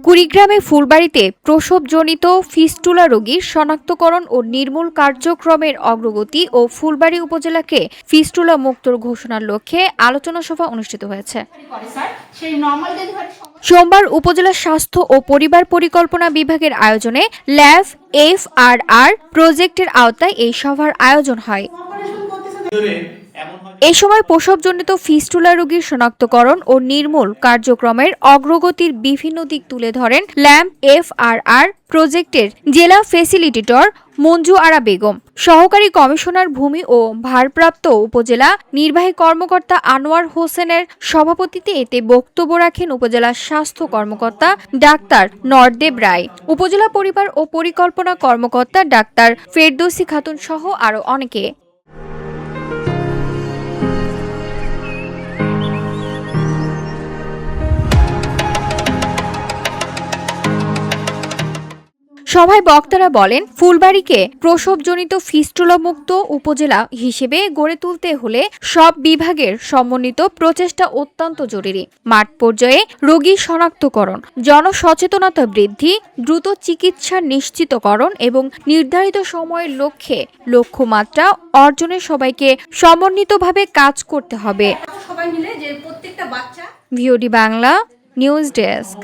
কুড়িগ্রামে ফুলবাড়ীতে প্রসবজনিত fistula রোগীর শনাক্তকরণ ও নির্মূল কার্যক্রমের অগ্রগতি ও ফুলবাড়ী উপজেলাকে ফিস্টুলা মুক্ত ঘোষণার লক্ষ্যে আলোচনা সভা অনুষ্ঠিত হয়েছে। সোমবার উপজেলা স্বাস্থ্য ও পরিবার পরিকল্পনা বিভাগের আয়োজনে ল্যাব FRR প্রজেক্টের আওতায় এই সভার আয়োজন হয়। এ সময় প্রসবজনিত ফিস্টুলা রোগীর শনাক্তকরণ ও নির্মূল কার্যক্রমের অগ্রগতির বিভিন্ন দিক তুলে ধরেন ল্যাম্প FRR প্রজেক্টের জেলা ফ্যাসিলিটেটর মঞ্জু আরা বেগম, সহকারী কমিশনার ভূমি ও ভারপ্রাপ্ত উপজেলা নির্বাহী কর্মকর্তা আনোয়ার হোসেনের সভাপতিত্বে। এতে বক্তব্য রাখেন উপজেলা স্বাস্থ্য কর্মকর্তা ডাক্তার নরদেব রায়, উপজেলা পরিবার ও পরিকল্পনা কর্মকর্তা ডাক্তার ফেরদৌসী খাতুন সহ আরও অনেকে। সভায় বক্তারা বলেন, ফুলবাড়ীকে প্রসবজনিত ফিস্টুলা মুক্ত উপজেলা হিসেবে গড়ে তুলতে হলে সব বিভাগের সমন্বিত প্রচেষ্টা অত্যন্ত জরুরি। মাঠ পর্যায়ে রোগী শনাক্তকরণ, জনসচেতনতা বৃদ্ধি, দ্রুত চিকিৎসা নিশ্চিতকরণ এবং নির্ধারিত সময়ের লক্ষ্যমাত্রা অর্জনে সবাইকে সমন্বিতভাবে কাজ করতে হবে। VOD Bangla news desk.